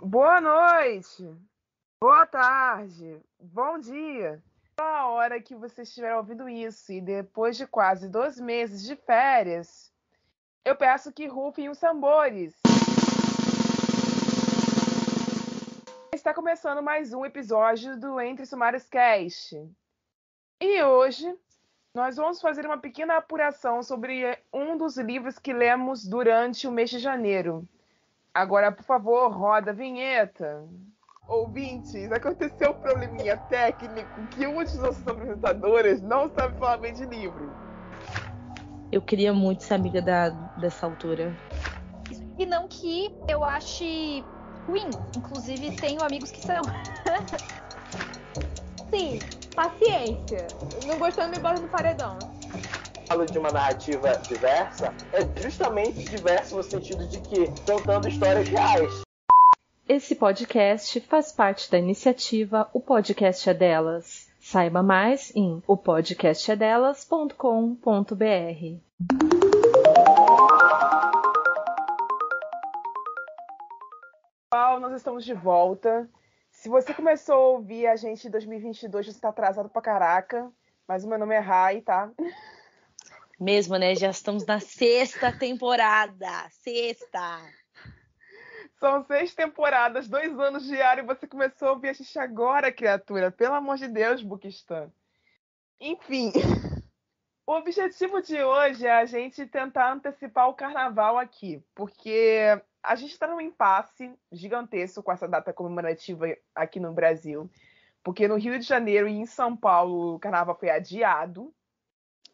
Boa noite, boa tarde, bom dia. A hora que você estiver ouvindo isso e depois de quase 2 meses de férias, eu peço que rufem os tambores. Está começando mais um episódio do Entre Sumários Cast. E hoje nós vamos fazer uma pequena apuração sobre um dos livros que lemos durante o mês de janeiro. Agora, por favor, roda a vinheta. Ouvintes, aconteceu um probleminha técnico que um de nossos apresentadores não sabe falar bem de livro. Eu queria muito ser amiga dessa autora. E não que eu ache ruim. Inclusive, tenho amigos que são. Sim, paciência. Não gostando, me bota no paredão. Falo de uma narrativa diversa, é justamente diverso no sentido de que contando histórias reais. Esse podcast faz parte da iniciativa O Podcast é Delas. Saiba mais em opodcastedelas.com.br. Pessoal, nós estamos de volta. Se você começou a ouvir a gente em 2022, você está atrasado pra caraca. Mas o meu nome é Rai, tá? Mesmo, né? Já estamos na 6ª temporada. 6ª. São 6 temporadas, 2 anos diário, e você começou a ouvir a gente agora, criatura. Pelo amor de Deus, Bukistan. Enfim, o objetivo de hoje é a gente tentar antecipar o carnaval aqui, porque a gente está num impasse gigantesco com essa data comemorativa aqui no Brasil, porque no Rio de Janeiro e em São Paulo o carnaval foi adiado.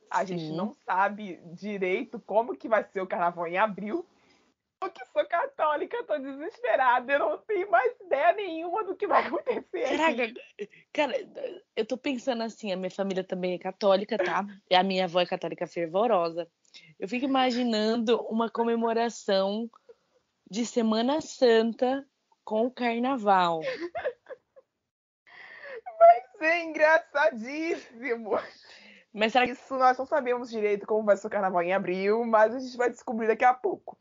A gente não sabe direito como que vai ser o carnaval em abril. Eu que sou católica, tô desesperada, eu não tenho mais ideia nenhuma do que vai acontecer. Caraca, cara, eu tô pensando assim, a minha família também é católica, tá? E a minha avó é católica fervorosa. Eu fico imaginando uma comemoração de Semana Santa com o carnaval. Vai ser engraçadíssimo. Mas será que Isso nós não sabemos direito como vai ser o carnaval em abril, mas a gente vai descobrir daqui a pouco.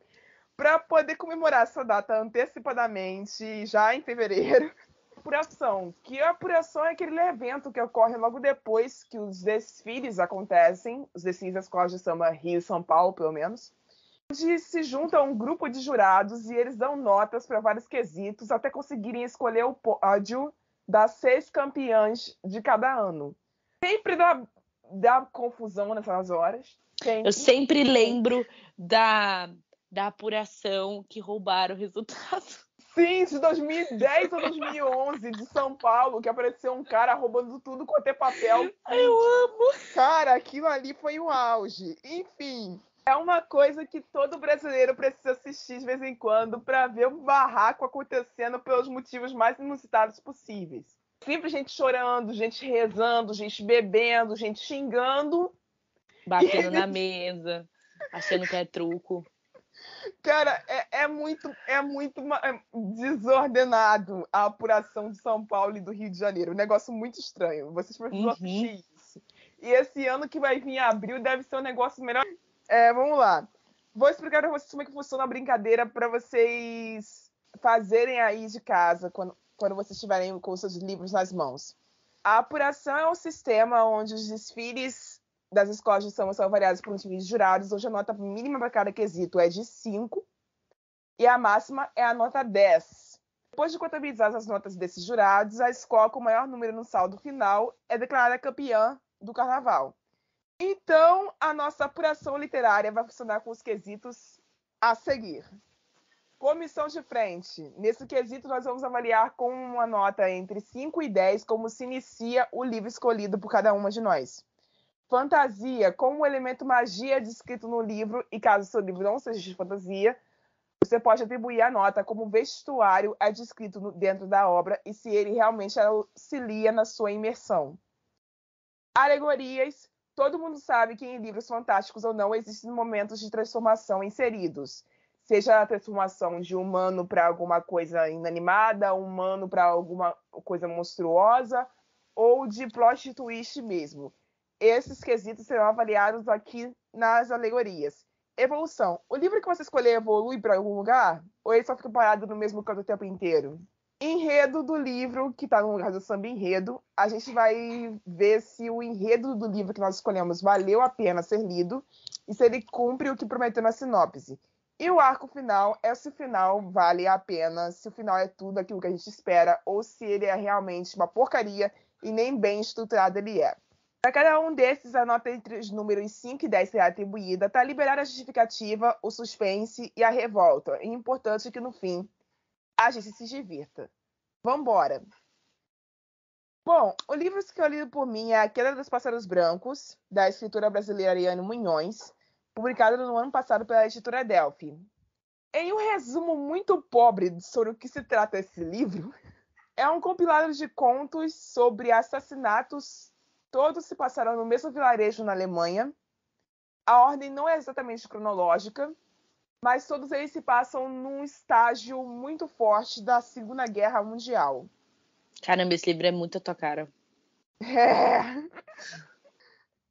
Para poder comemorar essa data antecipadamente, já em fevereiro, apuração. Que a apuração é aquele evento que ocorre logo depois que os desfiles acontecem, os desfiles das escolas de samba Rio e São Paulo, pelo menos, onde se junta um grupo de jurados e eles dão notas para vários quesitos até conseguirem escolher o pódio das 6 campeãs de cada ano. Sempre dá confusão nessas horas. Eu sempre lembro da apuração que roubaram o resultado. Sim, de 2010 ou 2011, de São Paulo, que apareceu um cara roubando tudo quanto é papel. Eu amo! Cara, aquilo ali foi o auge. Enfim, é uma coisa que todo brasileiro precisa assistir de vez em quando para ver o barraco acontecendo pelos motivos mais inusitados possíveis. Sempre gente chorando, gente rezando, gente bebendo, gente xingando. Batendo na mesa, achando que é truco. Cara, é muito desordenado a apuração de São Paulo e do Rio de Janeiro. Um negócio muito estranho. Vocês precisam assistir isso. E esse ano que vai vir em abril deve ser um negócio melhor. Vamos lá. Vou explicar para vocês como é que funciona a brincadeira para vocês fazerem aí de casa quando vocês estiverem com os seus livros nas mãos. A apuração é um sistema onde os desfiles das escolas de samba são avaliados por um time de jurados, onde a nota mínima para cada quesito é de 5 e a máxima é a nota 10. Depois de contabilizar as notas desses jurados, a escola com o maior número no saldo final é declarada campeã do carnaval. Então, a nossa apuração literária vai funcionar com os quesitos a seguir. Comissão de frente. Nesse quesito, nós vamos avaliar com uma nota entre 5 e 10 como se inicia o livro escolhido por cada uma de nós. Fantasia, como o elemento magia descrito no livro, e caso seu livro não seja de fantasia, você pode atribuir a nota como vestuário é descrito dentro da obra e se ele realmente auxilia na sua imersão. Alegorias, todo mundo sabe que em livros fantásticos ou não existem momentos de transformação inseridos, seja a transformação de humano para alguma coisa inanimada, humano para alguma coisa monstruosa, ou de plot twist mesmo. Esses quesitos serão avaliados aqui nas alegorias. evolução. O livro que você escolher evolui para algum lugar? Ou ele só fica parado no mesmo canto o tempo inteiro? Enredo do livro, que está no lugar do samba enredo, a gente vai ver se o enredo do livro que nós escolhemos valeu a pena ser lido e se ele cumpre o que prometeu na sinopse. E o arco final é se o final vale a pena, se o final é tudo aquilo que a gente espera, ou se ele é realmente uma porcaria e nem bem estruturado ele é. Para cada um desses, a nota entre os números 5 e 10 será atribuída. Está liberada a justificativa, o suspense e a revolta. É importante que, no fim, a gente se divirta. Vambora! Bom, o livro escolhido por mim é A Queda dos Pássaros Brancos, da escritora brasileira Ariane Munhoz, publicado no ano passado pela editora Delphi. Em um resumo muito pobre sobre o que se trata esse livro, é um compilado de contos sobre assassinatos. Todos se passaram no mesmo vilarejo na Alemanha. A ordem não é exatamente cronológica, mas todos eles se passam num estágio muito forte da Segunda Guerra Mundial. Caramba, esse livro é muito a tua cara.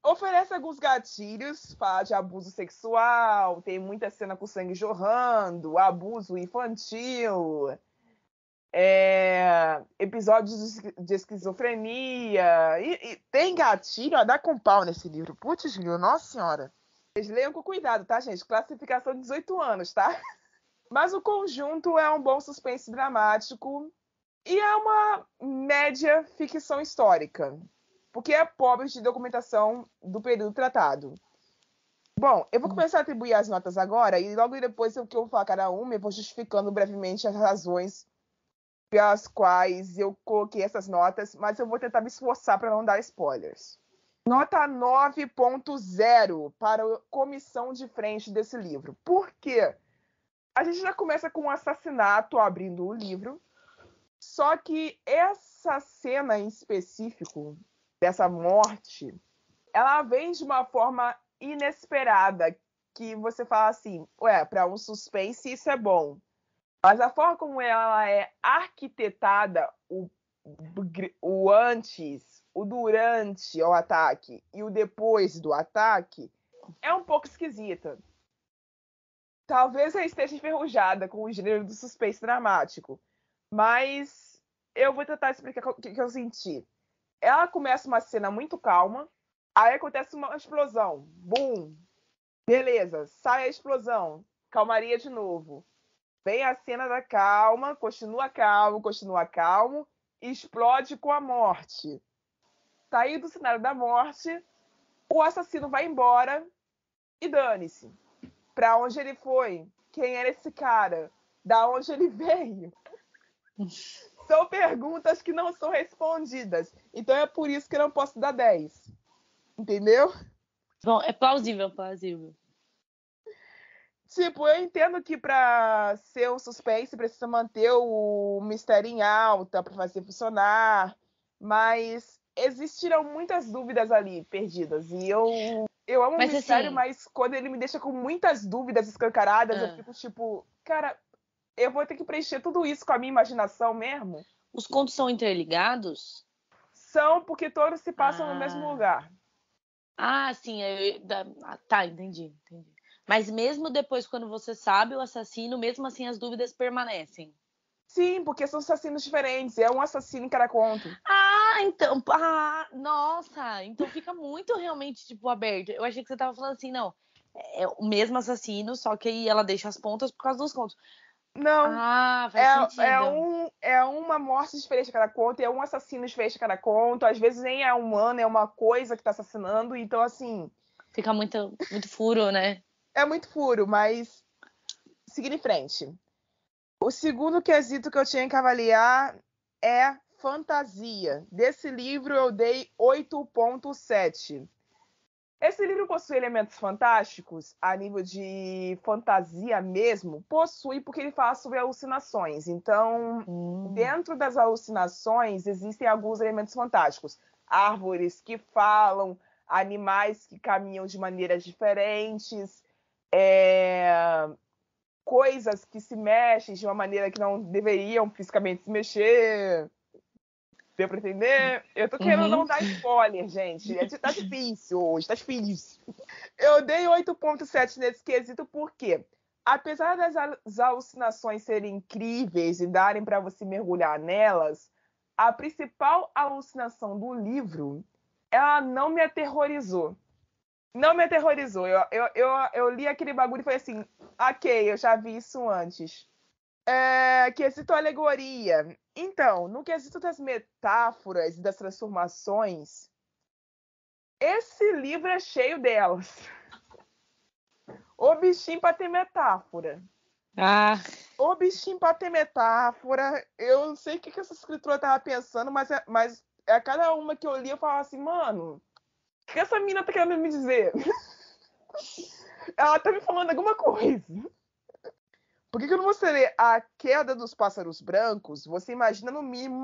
Oferece alguns gatilhos, fala de abuso sexual, tem muita cena com sangue jorrando, abuso infantil, episódios de esquizofrenia, e tem gatilho a dar com pau nesse livro. Putz, nossa senhora. Vocês leiam com cuidado, tá, gente? Classificação de 18 anos, tá? Mas o conjunto é um bom suspense dramático e é uma média ficção histórica, porque é pobre de documentação do período tratado. Bom, eu vou começar a atribuir as notas agora e logo depois que eu vou falar cada uma, eu vou justificando brevemente as razões pelas quais eu coloquei essas notas, mas eu vou tentar me esforçar para não dar spoilers. Nota 9.0 para a comissão de frente desse livro. Por quê? A gente já começa com um assassinato abrindo o livro, só que essa cena em específico, dessa morte, ela vem de uma forma inesperada, que você fala assim, para um suspense isso é bom. Mas a forma como ela é arquitetada, o antes, o durante o ataque e o depois do ataque, é um pouco esquisita. Talvez eu esteja enferrujada com o gênero do suspense dramático, mas eu vou tentar explicar o que eu senti. Ela começa uma cena muito calma, aí acontece uma explosão. Bum! Beleza, sai a explosão. Calmaria de novo. Vem a cena da calma, continua calmo, e explode com a morte. Sair do cenário da morte, o assassino vai embora e dane-se. Pra onde ele foi? Quem era esse cara? Da onde ele veio? São perguntas que não são respondidas. Então é por isso que eu não posso dar 10. Entendeu? Bom, é plausível. Tipo, eu entendo que pra ser um suspense precisa manter o mistério em alta pra fazer funcionar, mas existiram muitas dúvidas ali perdidas. E eu amo o mistério, assim, mas quando ele me deixa com muitas dúvidas escancaradas, eu fico tipo, cara, eu vou ter que preencher tudo isso com a minha imaginação mesmo? Os contos são interligados? São, porque todos se passam no mesmo lugar. Ah, sim. Tá, entendi. Mas mesmo depois, quando você sabe o assassino, mesmo assim as dúvidas permanecem. Sim, porque são assassinos diferentes. É um assassino em cada conto. Então. Nossa! Então fica muito realmente, tipo, aberto. Eu achei que você tava falando assim, não. É o mesmo assassino, só que aí ela deixa as pontas por causa dos contos. Não. Faz sentido. É uma morte diferente a cada conto, é um assassino diferente a cada conto. Às vezes nem é humano, é uma coisa que tá assassinando. Então, assim. Fica muito, muito furo, né? É muito furo, mas. Seguindo em frente. O segundo quesito que eu tinha que avaliar é fantasia. Desse livro eu dei 8.7. Esse livro possui elementos fantásticos, a nível de fantasia mesmo, possui porque ele fala sobre alucinações. Então, dentro das alucinações, existem alguns elementos fantásticos. Árvores que falam, animais que caminham de maneiras diferentes, coisas que se mexem de uma maneira que não deveriam fisicamente se mexer. Deu pra entender? Eu tô querendo não dar spoiler, gente. Tá difícil hoje, tá difícil. Eu dei 8.7 nesse quesito porque, apesar das alucinações serem incríveis e darem pra você mergulhar nelas, a principal alucinação do livro, ela não me aterrorizou. Não me aterrorizou. Eu li aquele bagulho e falei assim, ok, eu já vi isso antes. Quesito alegoria. Então, no quesito das metáforas e das transformações, esse livro é cheio delas. O bichinho pra ter metáfora. O bichinho pra ter metáfora. Eu não sei o que essa escritora tava pensando, mas é cada uma que eu li, eu falava assim, mano, o que essa mina tá querendo me dizer? Ela tá me falando alguma coisa. Por que quando você lê A Queda dos Pássaros Brancos, você imagina no mínimo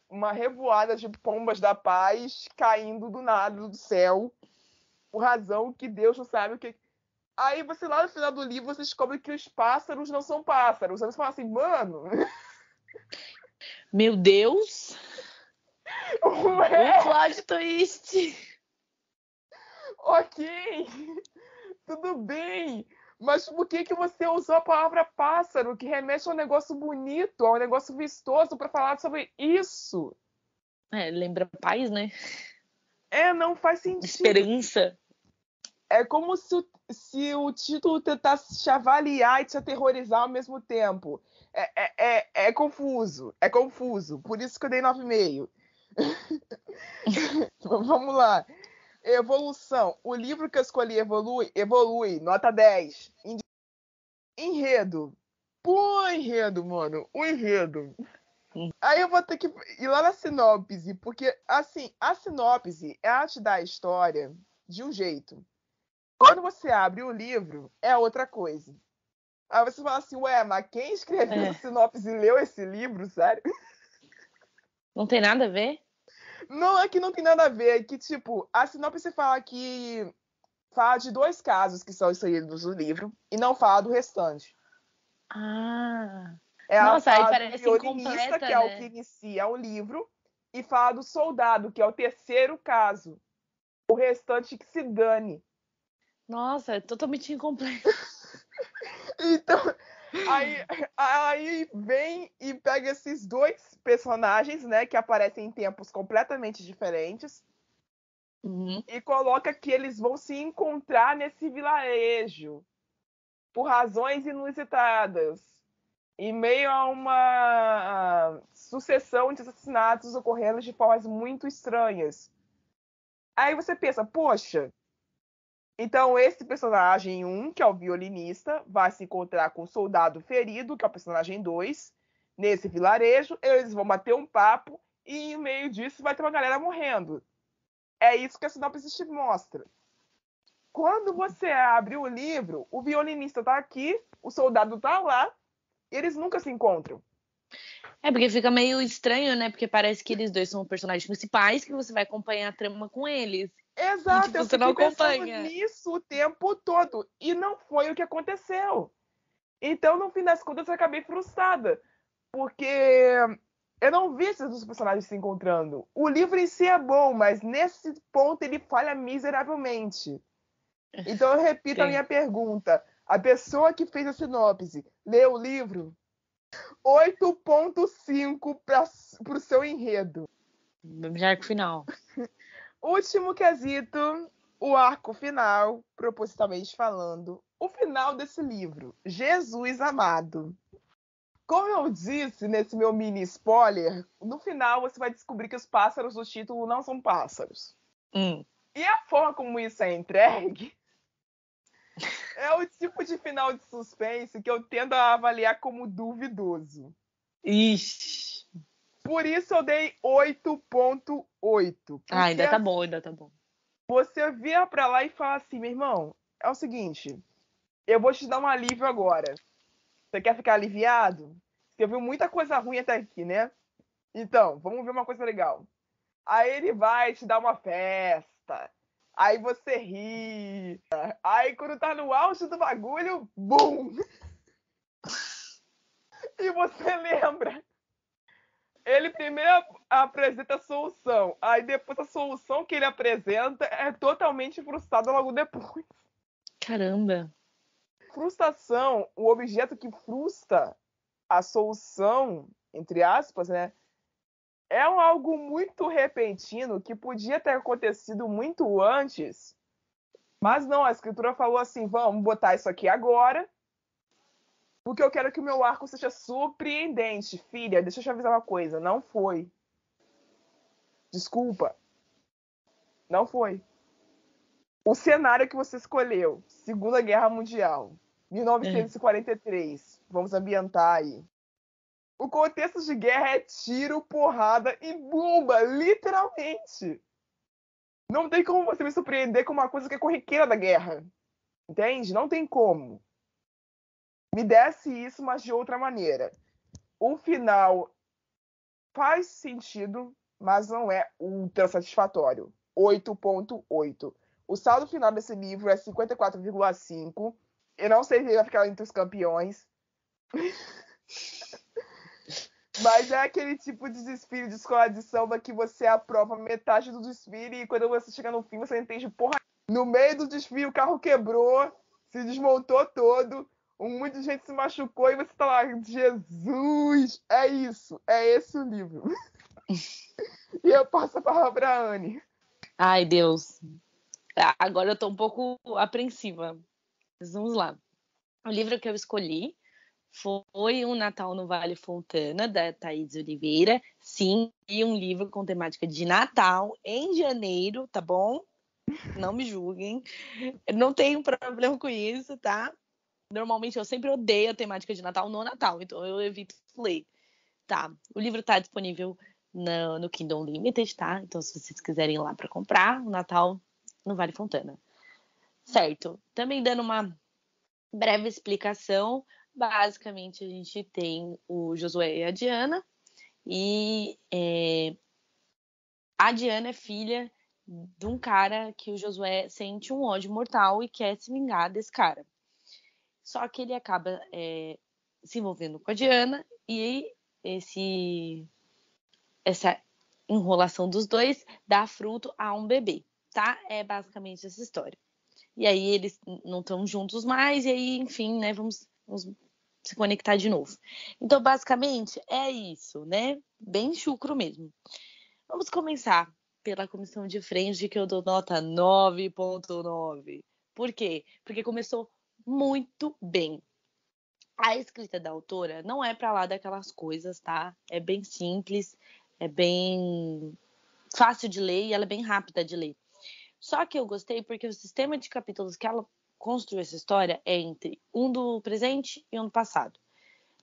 uma revoada de pombas da paz caindo do nada do céu, por razão que Deus não sabe o que. Aí você lá no final do livro você descobre que os pássaros não são pássaros. Aí você fala assim, mano. Meu Deus! Ué? Um plot twist! Ok, tudo bem. Mas por que você usou a palavra pássaro, que remete a um negócio bonito, a um negócio vistoso, para falar sobre isso? Lembra paz, né? Não faz sentido. Esperança. É como se o título tentasse te avaliar e te aterrorizar ao mesmo tempo. É confuso. É confuso. Por isso que eu dei 9,5. Vamos lá. Evolução. O livro que eu escolhi evolui. Nota 10. Enredo. Pô, enredo, mano. O enredo. Aí eu vou ter que ir lá na sinopse, porque, assim, a sinopse é a te dar a história de um jeito. Quando você abre o livro, é outra coisa. Aí você fala assim, ué, mas quem escreveu essa sinopse e leu esse livro, sério? Não tem nada a ver? Não, é que não tem nada a ver. É que, tipo, a sinopse fala de 2 casos que são inseridos no livro e não fala do restante. Nossa, aí Fala do parece violinista, incompleta, que é o né? que inicia o livro, e fala do soldado, que é o terceiro caso. O restante que se dane. Nossa, é totalmente incompleto. Então, aí vem e pega esses 2 personagens, né, que aparecem em tempos completamente diferentes, e coloca que eles vão se encontrar nesse vilarejo por razões inusitadas, em meio a uma sucessão de assassinatos ocorrendo de formas muito estranhas. Aí você pensa, poxa, então esse personagem 1, que é o violinista, vai se encontrar com o soldado ferido, que é o personagem 2, nesse vilarejo, eles vão bater um papo e em meio disso vai ter uma galera morrendo. É isso que a sinopse te mostra. Quando você abre o livro, o violinista tá aqui, o soldado tá lá, e eles nunca se encontram. Porque fica meio estranho, né? Porque parece que eles dois são os personagens principais que você vai acompanhar a trama com eles. Exato, tipo, eu você não fiquei pensando acompanha. nisso o tempo todo. E não foi o que aconteceu. Então, no fim das contas, eu acabei frustrada. Porque eu não vi esses dois personagens se encontrando. O livro em si é bom, mas nesse ponto ele falha miseravelmente. Então eu repito a minha pergunta. A pessoa que fez a sinopse leu o livro? 8.5 para o seu enredo. Arco final. Último quesito, o arco final, propositalmente falando. O final desse livro, Jesus Amado. Como eu disse nesse meu mini spoiler, no final você vai descobrir que os pássaros do título não são pássaros. E a forma como isso é entregue é o tipo de final de suspense que eu tendo a avaliar como duvidoso. Ixi. Por isso eu dei 8.8. Ainda tá bom, ainda tá bom. Você vira pra lá e fala assim, meu irmão, é o seguinte, eu vou te dar um alívio agora. Você quer ficar aliviado? Você viu muita coisa ruim até aqui, né? Então, vamos ver uma coisa legal. Aí ele vai te dar uma festa. Aí você ri. Aí quando tá no auge do bagulho, bum! E você lembra. Ele primeiro apresenta a solução, aí depois a solução que ele apresenta é totalmente frustrada logo depois. Caramba. Frustração, o objeto que frustra a solução, entre aspas, né? É algo muito repentino que podia ter acontecido muito antes, mas não, a escritura falou assim, vamos botar isso aqui agora, porque eu quero que o meu arco seja surpreendente. Filha, deixa eu te avisar uma coisa, não foi. Desculpa. Não foi. O cenário que você escolheu, Segunda Guerra Mundial, 1943, vamos ambientar aí. O contexto de guerra é tiro, porrada e bomba, literalmente. Não tem como você me surpreender com uma coisa que é corriqueira da guerra. Entende? Não tem como. Me desse isso, mas de outra maneira. O final faz sentido, mas não é ultra satisfatório. 8.8. O saldo final desse livro é 54,5. Eu não sei se ele vai ficar entre os campeões. Mas é aquele tipo de desfile de escola de samba que você aprova metade do desfile e quando você chega no fim você entende, porra, no meio do desfile o carro quebrou, se desmontou todo, um monte de gente se machucou e você tá lá, Jesus, é isso, é esse o livro. E eu passo a palavra pra Anne. Ai, Deus. Agora eu tô um pouco apreensiva. Mas vamos lá. O livro que eu escolhi foi Um Natal no Vale Fontana, da Thaís Oliveira. Sim, e um livro com temática de Natal em janeiro, tá bom? Não me julguem. Eu não tenho problema com isso, tá? Normalmente eu sempre odeio a temática de Natal no Natal, então eu evito ler. Tá, o livro tá disponível no Kindle Unlimited, tá? Então se vocês quiserem ir lá para comprar, o Natal no Vale Fontana. Certo, também dando uma breve explicação, basicamente a gente tem o Josué e a Diana, e a Diana é filha de um cara que o Josué sente um ódio mortal e quer se vingar desse cara. Só que ele acaba se envolvendo com a Diana e essa enrolação dos dois dá fruto a um bebê, tá? É basicamente essa história. E aí eles não estão juntos mais, e aí, enfim, né, vamos se conectar de novo. Então, basicamente, é isso, né? Bem chucro mesmo. Vamos começar pela comissão de frente, que eu dou nota 9.9. Por quê? Porque começou muito bem. A escrita da autora não é pra lá daquelas coisas, tá? É bem simples, é bem fácil de ler e ela é bem rápida de ler. Só que eu gostei porque o sistema de capítulos que ela construiu essa história é entre um do presente e um do passado.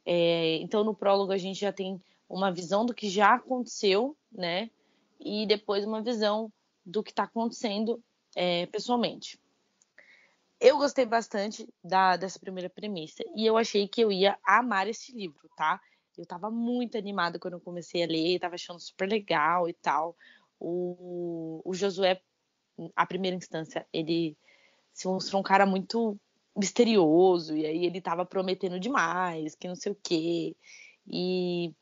Então, no prólogo, a gente já tem uma visão do que já aconteceu, né? E depois uma visão do que está acontecendo pessoalmente. Eu gostei bastante dessa primeira premissa e eu achei que eu ia amar esse livro, tá? Eu tava muito animada quando eu comecei a ler, tava achando super legal e tal. O Josué, à primeira instância, ele se mostrou um cara muito misterioso, e aí ele tava prometendo demais, que não sei o quê. E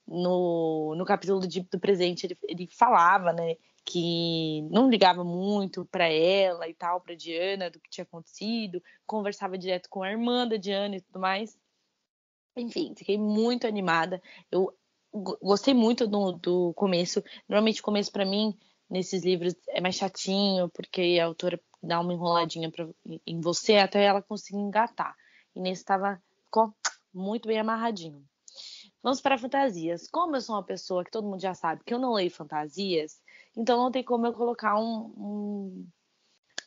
no capítulo do presente ele falava, né, que não ligava muito para ela e tal, para Diana, do que tinha acontecido, conversava direto com a irmã da Diana e tudo mais. Enfim, fiquei muito animada. Eu gostei muito do começo. Normalmente o começo para mim nesses livros é mais chatinho, porque a autora dá uma enroladinha em você até ela conseguir engatar. E nesse ficou muito bem amarradinho. Vamos para fantasias. Como eu sou uma pessoa que todo mundo já sabe que eu não leio fantasias, então não tem como eu colocar um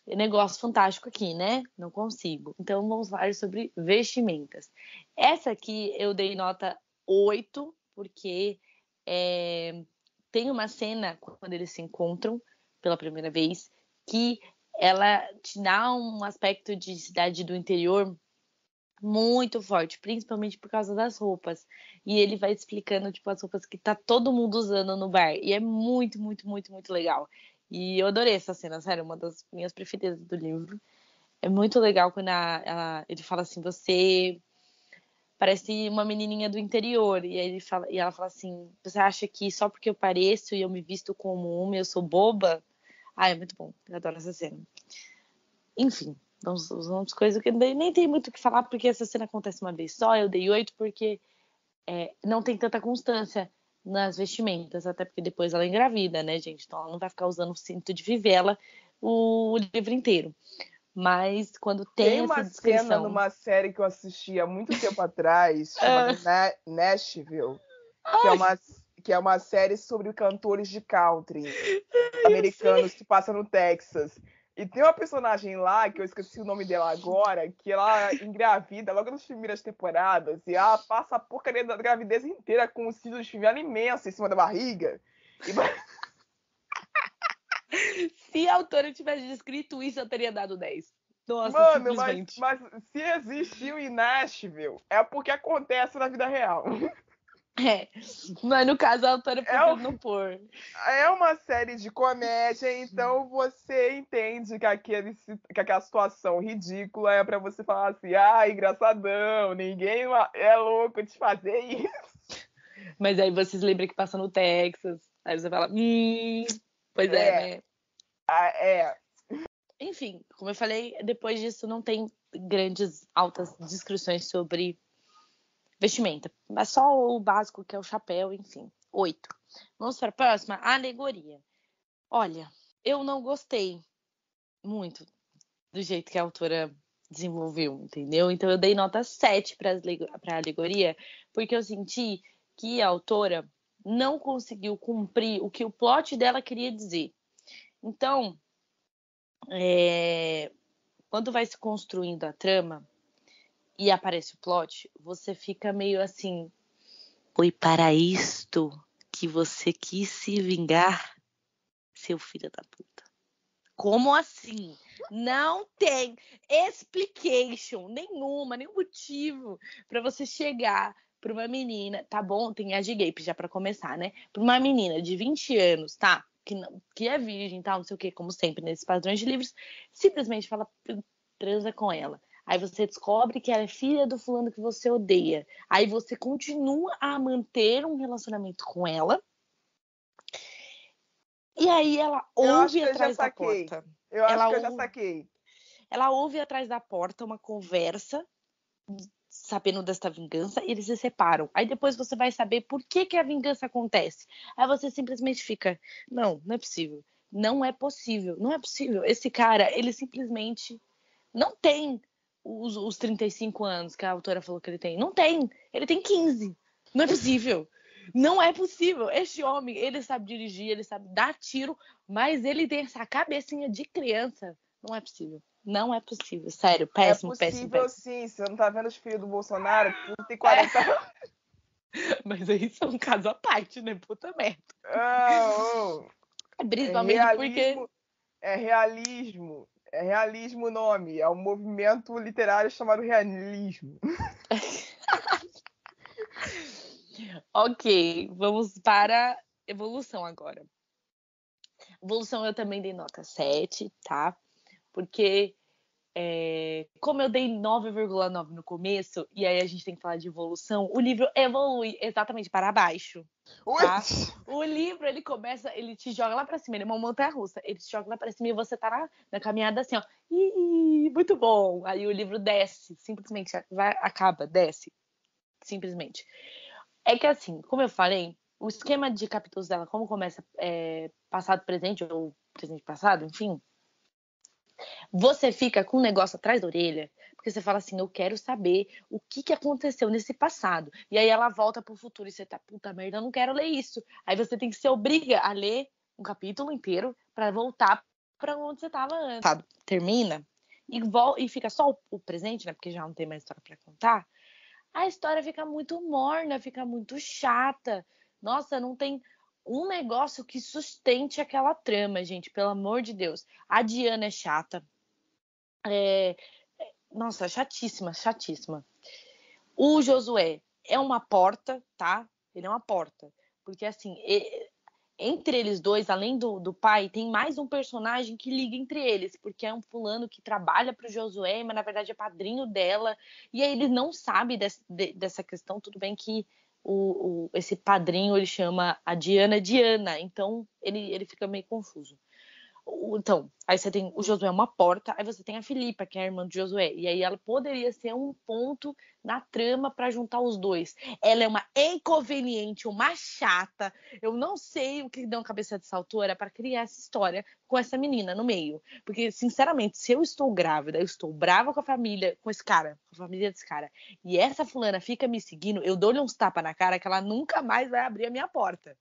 negócio fantástico aqui, né? Não consigo. Então vamos falar sobre vestimentas. Essa aqui eu dei nota 8, porque tem uma cena quando eles se encontram pela primeira vez que ela te dá um aspecto de cidade do interior muito forte, principalmente por causa das roupas. E ele vai explicando, tipo, as roupas que tá todo mundo usando no bar. E é muito, muito, muito, muito legal. E eu adorei essa cena, sério, uma das minhas preferidas do livro. É muito legal quando ele fala assim, você parece uma menininha do interior. E aí ela fala assim, você acha que só porque eu pareço e eu me visto como uma, eu sou boba? É muito bom, eu adoro essa cena. Enfim, vamos coisas que nem tem muito o que falar, porque essa cena acontece uma vez só. Eu dei 8 porque não tem tanta constância nas vestimentas, até porque depois ela engravida, né, gente? Então ela não vai ficar usando o cinto de fivela o livro inteiro. Mas quando tem essa uma descrição... cena numa série que eu assisti há muito tempo atrás, chamada Nashville, que é uma série sobre cantores de country americanos que passa no Texas. E tem uma personagem lá, que eu esqueci o nome dela agora, que ela engravida logo nas primeiras temporadas, e ela passa a porcaria da gravidez inteira com um cinto de fivela imenso em cima da barriga. Se a autora tivesse descrito isso, eu teria dado 10. Nossa, Mano, simplesmente. mas se existiu em Nashville, é porque acontece na vida real. Mas no caso a autora preferiu não pôr. É uma série de comédia, então você entende que aquela situação ridícula é pra você falar assim, engraçadão, ninguém é louco de fazer isso. Mas aí vocês lembram que passa no Texas, aí você fala, pois né? Enfim, como eu falei, depois disso não tem grandes, altas descrições sobre vestimenta. Mas só o básico, que é o chapéu, enfim. 8. Vamos para a próxima, alegoria. Olha, eu não gostei muito do jeito que a autora desenvolveu, entendeu? Então eu dei nota 7 para a alegoria, porque eu senti que a autora não conseguiu cumprir o que o plot dela queria dizer. Então, quando vai se construindo a trama e aparece o plot, você fica meio assim, foi para isto que você quis se vingar, seu filho da puta. Como assim? Não tem explication nenhuma, nenhum motivo para você chegar para uma menina, tá bom? Tem a de gay já para começar, né? Para uma menina de 20 anos, tá? Que é virgem, tal, não sei o que, como sempre, nesses padrões de livros, simplesmente fala, transa com ela. Aí você descobre que ela é filha do fulano que você odeia. Aí você continua a manter um relacionamento com ela. E aí ela ouve atrás da porta. Eu acho que eu já saquei. Ela ouve atrás da porta uma conversa, sabendo desta vingança, e eles se separam. Aí depois você vai saber por que a vingança acontece. Aí você simplesmente fica, não é possível. Não é possível. Não é possível. Esse cara, ele simplesmente não tem os 35 anos que a autora falou que ele tem. Não tem. Ele tem 15. Não é possível. Não é possível. Este homem, ele sabe dirigir, ele sabe dar tiro, mas ele tem essa cabecinha de criança. Não é possível. Não é possível. Sério, péssimo, péssimo. É possível sim. Você não tá vendo os filhos do Bolsonaro? Tudo tem 40 anos. Mas aí isso é um caso à parte, né? Puta merda. Principalmente porque... É realismo. É realismo o nome. É um movimento literário chamado realismo. Ok, vamos para evolução agora. Evolução eu também dei nota 7, tá? Porque como eu dei 9,9 no começo, e aí a gente tem que falar de evolução, o livro evolui exatamente para baixo, tá? O livro, ele começa, ele te joga lá pra cima, ele é uma montanha-russa, ele te joga lá pra cima e você tá na caminhada assim, ó, muito bom. Aí o livro desce, simplesmente, acaba, desce, simplesmente. É que assim, como eu falei, o esquema de capítulos dela, como começa passado, presente, ou presente, passado, enfim, você fica com um negócio atrás da orelha, porque você fala assim, eu quero saber o que aconteceu nesse passado. E aí ela volta pro futuro e você tá, puta merda, eu não quero ler isso. Aí você tem que se obriga a ler um capítulo inteiro para voltar para onde você tava antes. Sabe? Termina e fica só o presente, né? Porque já não tem mais história para contar. A história fica muito morna, fica muito chata. Nossa, não tem um negócio que sustente aquela trama, gente, pelo amor de Deus. A Diana é chata. Nossa, chatíssima, chatíssima. O Josué é uma porta, tá? Ele é uma porta. Porque, assim, entre eles dois, além do pai, tem mais um personagem que liga entre eles, porque é um fulano que trabalha pro Josué, mas na verdade é padrinho dela, e aí ele não sabe dessa questão. Tudo bem que esse padrinho, ele chama a Diana, então ele fica meio confuso. Então, aí você tem o Josué, uma porta, aí você tem a Filipa, que é a irmã de Josué, e aí ela poderia ser um ponto na trama para juntar os dois. Ela é uma inconveniente, uma chata. Eu não sei o que deu na cabeça dessa autora para criar essa história com essa menina no meio. Porque, sinceramente, se eu estou grávida, eu estou brava com a família, com esse cara, com a família desse cara, e essa fulana fica me seguindo, eu dou-lhe uns tapas na cara que ela nunca mais vai abrir a minha porta.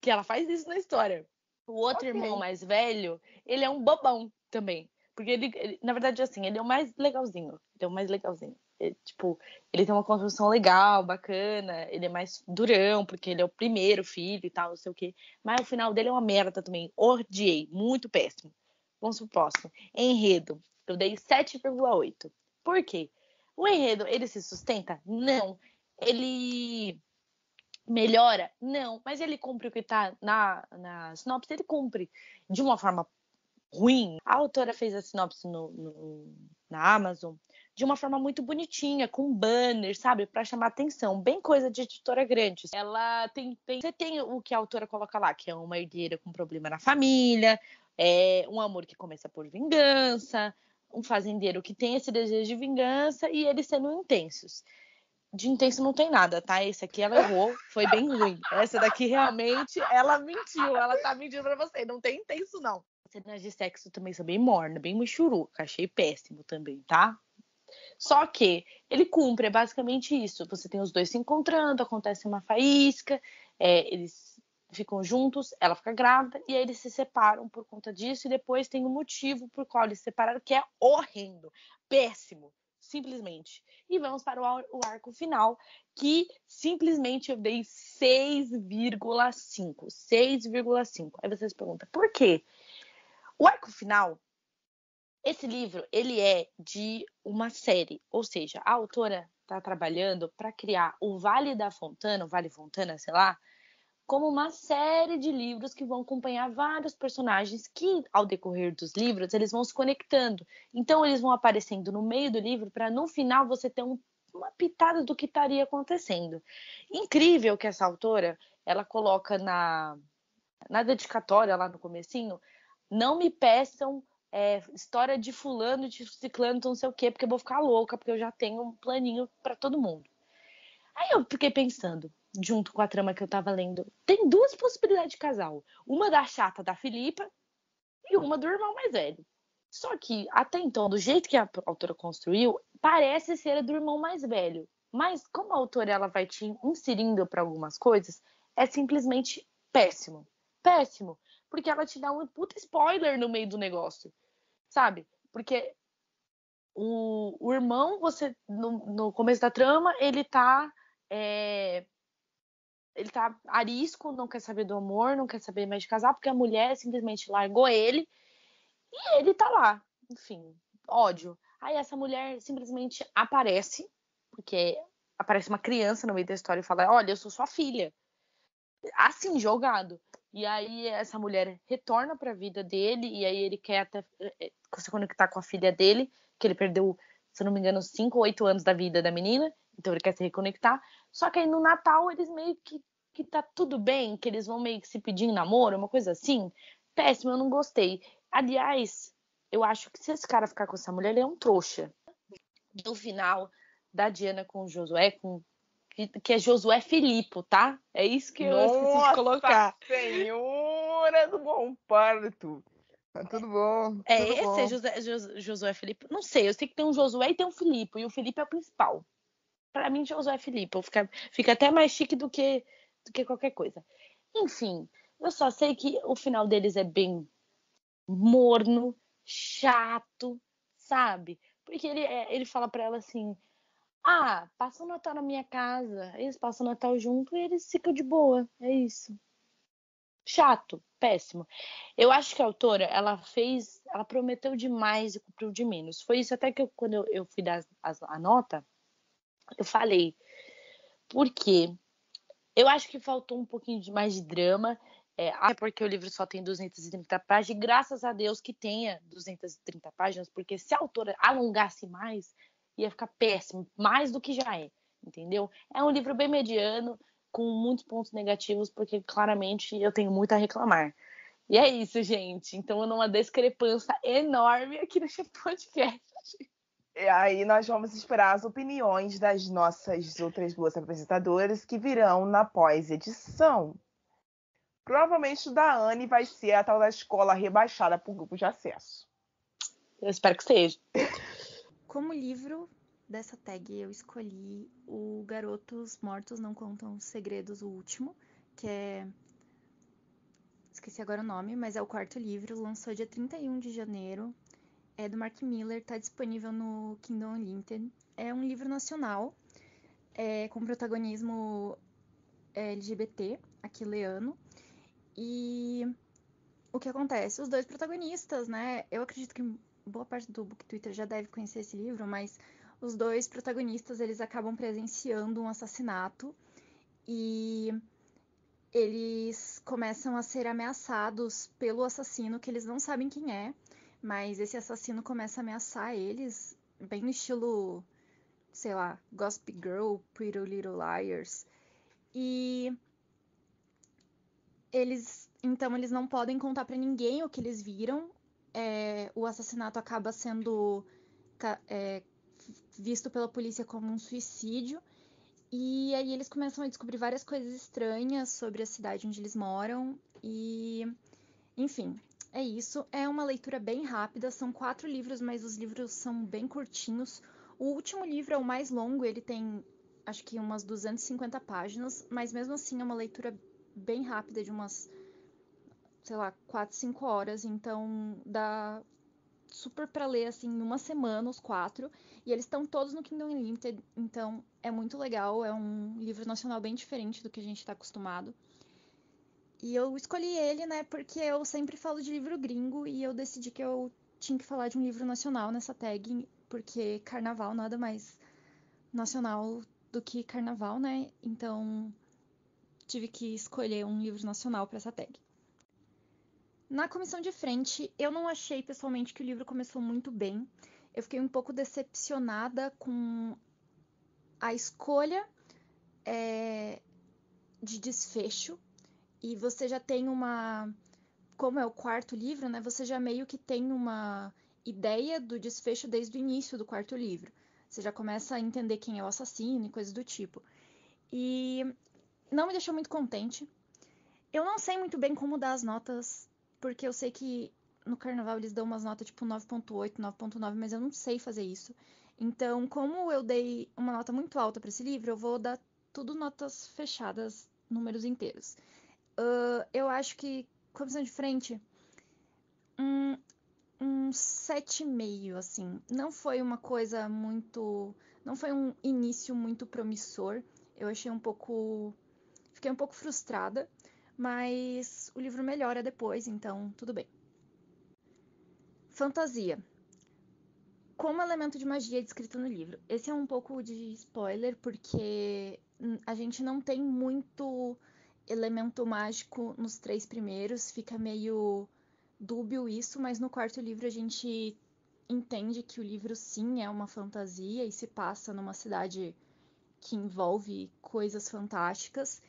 Que ela faz isso na história. O outro irmão mais velho, ele é um bobão também. Porque ele, na verdade, assim, ele é o mais legalzinho. Ele é o mais legalzinho. Ele tem uma construção legal, bacana. Ele é mais durão, porque ele é o primeiro filho e tal, não sei o quê. Mas o final dele é uma merda também. Odiei. Muito péssimo. Vamos pro próximo. Enredo. Eu dei 7,8. Por quê? O enredo, ele se sustenta? Não. Ele melhora? Não, mas ele cumpre o que tá na sinopse, ele cumpre de uma forma ruim. A autora fez a sinopse na Amazon de uma forma muito bonitinha, com banner, sabe, para chamar atenção, bem coisa de editora grande. Ela você tem o que a autora coloca lá, que é uma herdeira com problema na família, um amor que começa por vingança, um fazendeiro que tem esse desejo de vingança e eles sendo intensos. De intenso não tem nada, tá? Esse aqui ela errou, foi bem ruim. Essa daqui realmente, ela mentiu, ela tá mentindo pra você, não tem intenso não. As cenas de sexo também são bem morna, bem michuruca, achei péssimo também, tá? Só que ele cumpre, é basicamente isso. Você tem os dois se encontrando, acontece uma faísca, eles ficam juntos, ela fica grávida, e aí eles se separam por conta disso, e depois tem um motivo por qual eles se separaram, que é horrendo, péssimo. Simplesmente. E vamos para o arco final, que simplesmente eu dei 6,5. 6,5. Aí vocês perguntam, por quê? O arco final, esse livro, ele é de uma série. Ou seja, a autora está trabalhando para criar o Vale Fontana, sei lá, como uma série de livros que vão acompanhar vários personagens que, ao decorrer dos livros, eles vão se conectando. Então, eles vão aparecendo no meio do livro para, no final, você ter uma pitada do que estaria acontecendo. Incrível que essa autora, ela coloca na dedicatória, lá no comecinho, não me peçam história de fulano, de ciclano, não sei o quê, porque eu vou ficar louca, porque eu já tenho um planinho para todo mundo. Aí eu fiquei pensando, junto com a trama que eu tava lendo, tem duas possibilidades de casal. Uma da chata da Filipa e uma do irmão mais velho. Só que, até então, do jeito que a autora construiu, parece ser a do irmão mais velho. Mas como a autora ela vai te inserindo para algumas coisas, é simplesmente péssimo. Péssimo. Porque ela te dá um puta spoiler no meio do negócio. Sabe? Porque o irmão, você no começo da trama, ele tá arisco, não quer saber do amor, não quer saber mais de casar, porque a mulher simplesmente largou ele e ele tá lá. Enfim, ódio. Aí essa mulher simplesmente aparece, porque aparece uma criança no meio da história e fala: olha, eu sou sua filha. Assim, jogado. E aí essa mulher retorna pra vida dele, e aí ele quer até se conectar com a filha dele, que ele perdeu, se não me engano, 5 ou 8 anos da vida da menina, então ele quer se reconectar. Só que aí no Natal eles meio que tá tudo bem, que eles vão meio que se pedir em namoro, uma coisa assim. Péssimo, eu não gostei. Aliás, eu acho que se esse cara ficar com essa mulher, ele é um trouxa. Do final da Diana com o Josué, que é Josué Filipe, tá? É isso que eu esqueci de colocar. Senhora do Bom Parto. Tá tudo bom. Esse bom. É Josué Filipe? Não sei, eu sei que tem um Josué e tem um Filipe, e o Filipe é o principal. Pra mim, Josué Filipe fica até mais chique do que qualquer coisa. Enfim, eu só sei que o final deles é bem morno, chato, sabe? Porque ele fala pra ela assim: passa o Natal na minha casa. Eles passam o Natal junto e eles ficam de boa. É isso. Chato, péssimo. Eu acho que a autora, ela prometeu demais e cumpriu de menos. Foi isso até que quando eu fui dar a nota, eu falei. Por quê? Eu acho que faltou um pouquinho mais de drama. É porque o livro só tem 230 páginas, e graças a Deus que tenha 230 páginas, porque se a autora alongasse mais, ia ficar péssimo, mais do que já é, entendeu? É um livro bem mediano, com muitos pontos negativos, porque claramente eu tenho muito a reclamar. E é isso, gente. Então, numa discrepância enorme aqui nesse podcast. E aí nós vamos esperar as opiniões das nossas outras duas apresentadoras que virão na pós-edição. Provavelmente o da Anne vai ser a tal da escola rebaixada por grupo de acesso. Eu espero que seja. Como livro dessa tag, eu escolhi o Garotos Mortos Não Contam Segredos, o último, que é... Esqueci agora o nome, mas é o quarto livro, lançou dia 31 de janeiro. É do Mark Miller, tá disponível no Kindle Unlimited. É um livro nacional, com protagonismo LGBT, aquileano. E o que acontece? Os dois protagonistas, né? Eu acredito que boa parte do Book Twitter já deve conhecer esse livro, mas os dois protagonistas, eles acabam presenciando um assassinato e eles começam a ser ameaçados pelo assassino, que eles não sabem quem é, mas esse assassino começa a ameaçar eles, bem no estilo, sei lá, Gossip Girl, Pretty Little Liars. E então eles não podem contar pra ninguém o que eles viram. O assassinato acaba sendo visto pela polícia como um suicídio. E aí eles começam a descobrir várias coisas estranhas sobre a cidade onde eles moram. E, enfim, é isso. É uma leitura bem rápida. São 4 livros, mas os livros são bem curtinhos. O último livro é o mais longo. Ele tem, acho que umas 250 páginas. Mas mesmo assim é uma leitura bem rápida, de umas, sei lá, 4, 5 horas. Então dá super pra ler, assim, numa semana, os 4. E eles estão todos no Kindle Unlimited, então é muito legal. É um livro nacional bem diferente do que a gente tá acostumado. E eu escolhi ele, né, porque eu sempre falo de livro gringo e eu decidi que eu tinha que falar de um livro nacional nessa tag, porque carnaval nada mais nacional do que carnaval, né? Então tive que escolher um livro nacional para essa tag. Na comissão de frente, eu não achei pessoalmente que o livro começou muito bem. Eu fiquei um pouco decepcionada com a escolha de desfecho. E você já tem uma... Como é o quarto livro, né? Você já meio que tem uma ideia do desfecho desde o início do quarto livro. Você já começa a entender quem é o assassino e coisas do tipo. E não me deixou muito contente. Eu não sei muito bem como dar as notas, porque eu sei que no carnaval eles dão umas notas tipo 9.8, 9.9, mas eu não sei fazer isso. Então, como eu dei uma nota muito alta para esse livro, eu vou dar tudo notas fechadas, números inteiros. Eu acho que, comissão de frente, um 7,5, assim. Não foi uma coisa muito... Não foi um início muito promissor. Eu achei um pouco... Fiquei um pouco frustrada, mas o livro melhora depois, então tudo bem. Fantasia. Como elemento de magia é descrito no livro. Esse é um pouco de spoiler, porque a gente não tem muito elemento mágico nos 3 primeiros, fica meio dúbio isso, mas no quarto livro a gente entende que o livro sim é uma fantasia e se passa numa cidade que envolve coisas fantásticas.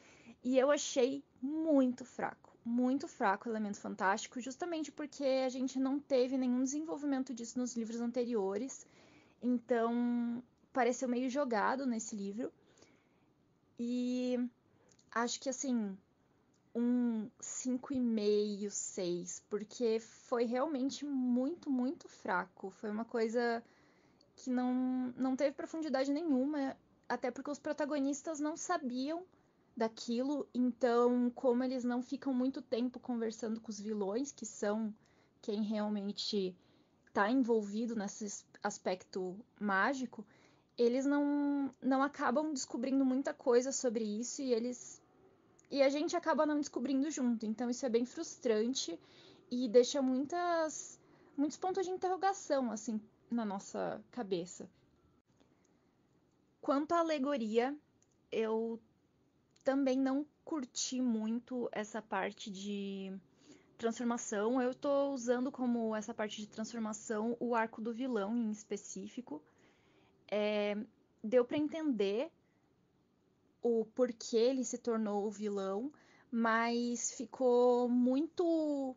E eu achei muito fraco o elemento fantástico, justamente porque a gente não teve nenhum desenvolvimento disso nos livros anteriores. Então, pareceu meio jogado nesse livro. E acho que, assim, um 5,5, 6, porque foi realmente muito, muito fraco. Foi uma coisa que não teve profundidade nenhuma, até porque os protagonistas não sabiam daquilo, então, como eles não ficam muito tempo conversando com os vilões, que são quem realmente está envolvido nesse aspecto mágico, eles não acabam descobrindo muita coisa sobre isso e a gente acaba não descobrindo junto. Então isso é bem frustrante e deixa muitos pontos de interrogação assim na nossa cabeça. Quanto à alegoria, eu também não curti muito essa parte de transformação. Eu tô usando como essa parte de transformação o arco do vilão em específico. Deu pra entender o porquê ele se tornou o vilão, mas ficou muito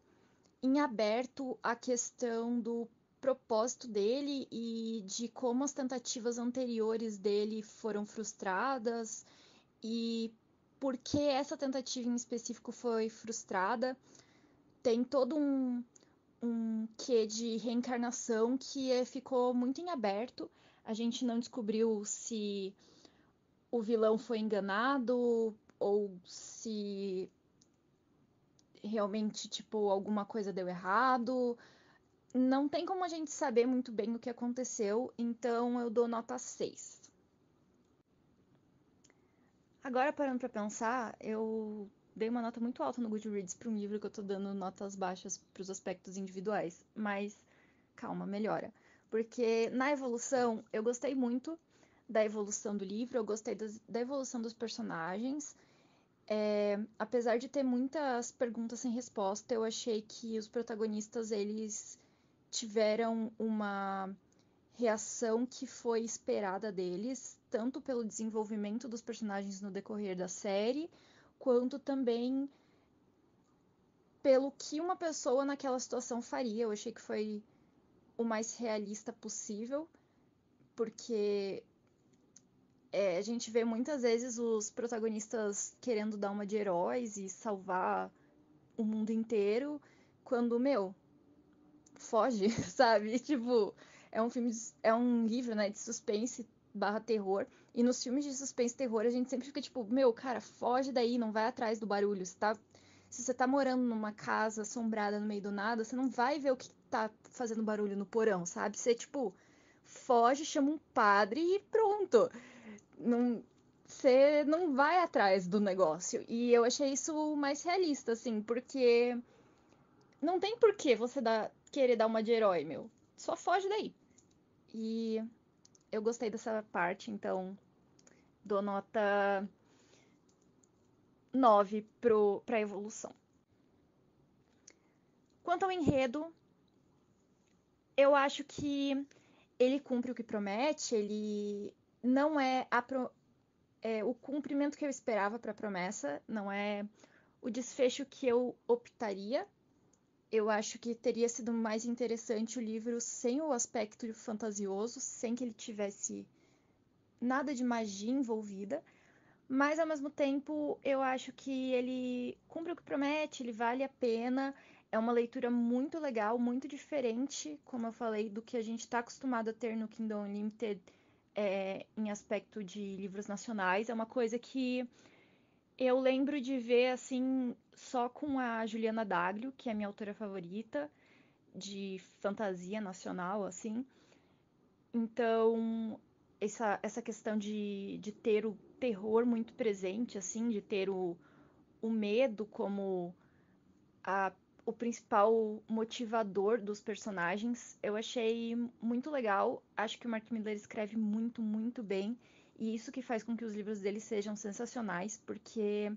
em aberto a questão do propósito dele e de como as tentativas anteriores dele foram frustradas e por que essa tentativa em específico foi frustrada. Tem todo um quê de reencarnação que ficou muito em aberto. A gente não descobriu se o vilão foi enganado ou se realmente, tipo, alguma coisa deu errado. Não tem como a gente saber muito bem o que aconteceu, então eu dou nota 6. Agora, parando pra pensar, eu dei uma nota muito alta no Goodreads para um livro que eu tô dando notas baixas pros aspectos individuais, mas calma, melhora. Porque na evolução, eu gostei muito da evolução do livro, eu gostei da evolução dos personagens. Apesar de ter muitas perguntas sem resposta, eu achei que os protagonistas, eles tiveram uma reação que foi esperada deles, tanto pelo desenvolvimento dos personagens no decorrer da série, quanto também pelo que uma pessoa naquela situação faria. Eu achei que foi o mais realista possível, porque a gente vê muitas vezes os protagonistas querendo dar uma de heróis e salvar o mundo inteiro, quando, foge, sabe? Tipo, é um livro, né, de suspense barra terror, e nos filmes de suspense e terror a gente sempre fica tipo, cara, foge daí, não vai atrás do barulho, se você tá morando numa casa assombrada no meio do nada, você não vai ver o que tá fazendo barulho no porão, sabe? Você, tipo, foge, chama um padre e pronto. Você não vai atrás do negócio. E eu achei isso mais realista, assim, porque não tem por que você querer dar uma de herói, Só foge daí. E eu gostei dessa parte, então dou nota 9 pra evolução. Quanto ao enredo, eu acho que ele cumpre o que promete, ele não é, o cumprimento que eu esperava para a promessa, não é o desfecho que eu optaria. Eu acho que teria sido mais interessante o livro sem o aspecto fantasioso, sem que ele tivesse nada de magia envolvida, mas ao mesmo tempo eu acho que ele cumpre o que promete, ele vale a pena. É uma leitura muito legal, muito diferente, como eu falei, do que a gente está acostumado a ter no Kindle Unlimited em aspecto de livros nacionais. É uma coisa que eu lembro de ver assim só com a Juliana Daglio, que é a minha autora favorita de fantasia nacional, assim. Então, essa questão de ter o terror muito presente, assim, de ter o medo como o principal motivador dos personagens, eu achei muito legal. Acho que o Mark Miller escreve muito, muito bem. E isso que faz com que os livros dele sejam sensacionais, porque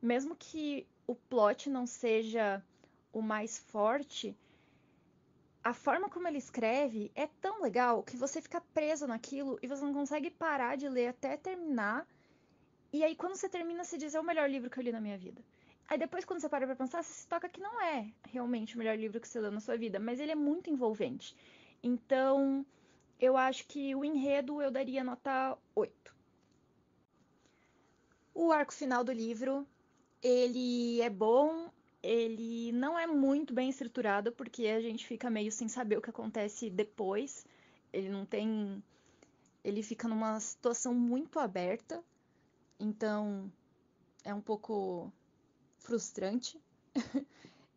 mesmo que o plot não seja o mais forte, a forma como ele escreve é tão legal que você fica preso naquilo e você não consegue parar de ler até terminar. E aí, quando você termina, você diz: é o melhor livro que eu li na minha vida. Aí depois, quando você para pra pensar, você se toca que não é realmente o melhor livro que você leu na sua vida, mas ele é muito envolvente. Então, eu acho que o enredo eu daria nota 8. O arco final do livro, ele é bom, ele não é muito bem estruturado, porque a gente fica meio sem saber o que acontece depois. Ele não tem. Ele fica numa situação muito aberta, então é um pouco frustrante.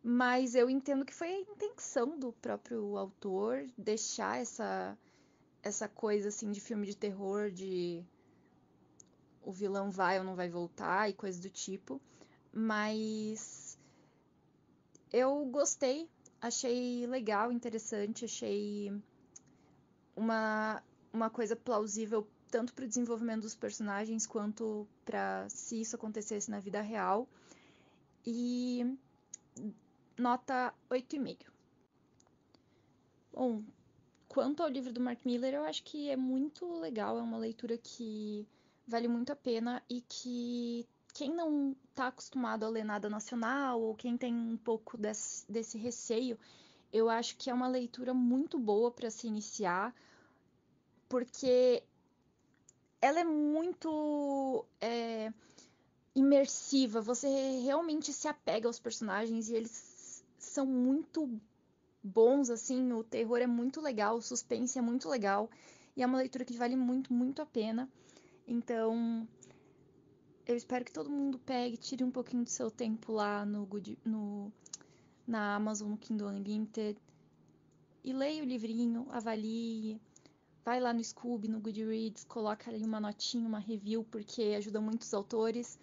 Mas eu entendo que foi a intenção do próprio autor deixar essa coisa assim de filme de terror, de o vilão vai ou não vai voltar e coisa do tipo. Mas eu gostei, achei legal, interessante, achei uma coisa plausível tanto para o desenvolvimento dos personagens quanto para se isso acontecesse na vida real. E nota 8,5. Bom, quanto ao livro do Mark Miller, eu acho que é muito legal, é uma leitura que vale muito a pena e que quem não está acostumado a ler nada nacional ou quem tem um pouco desse receio, eu acho que é uma leitura muito boa para se iniciar, porque ela é muito imersiva, você realmente se apega aos personagens e eles são muito bons, assim, o terror é muito legal, o suspense é muito legal, e é uma leitura que vale muito, muito a pena. Então, eu espero que todo mundo pegue, tire um pouquinho do seu tempo lá na Amazon, no Kindle Unlimited, e leia o livrinho, avalie, vai lá no Scoob, no Goodreads, coloca ali uma notinha, uma review, porque ajuda muito os autores.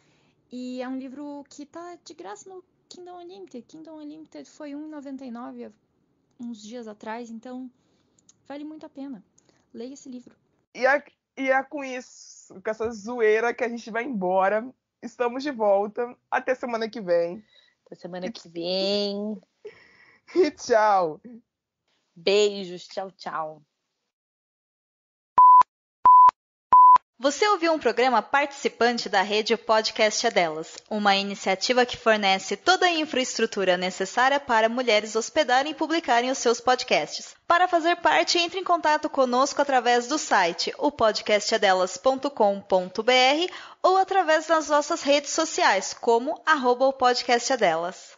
E é um livro que tá de graça no Kindle Unlimited. Kindle Unlimited foi R$1,99 uns dias atrás, então vale muito a pena. Leia esse livro. E é com isso, com essa zoeira, que a gente vai embora. Estamos de volta. Até semana que vem. Até semana que vem. E tchau. Beijos. Tchau, tchau. Você ouviu um programa participante da rede Podcast é Delas, uma iniciativa que fornece toda a infraestrutura necessária para mulheres hospedarem e publicarem os seus podcasts. Para fazer parte, entre em contato conosco através do site opodcastadelas.com.br ou através das nossas redes sociais, como @opodcastadelas.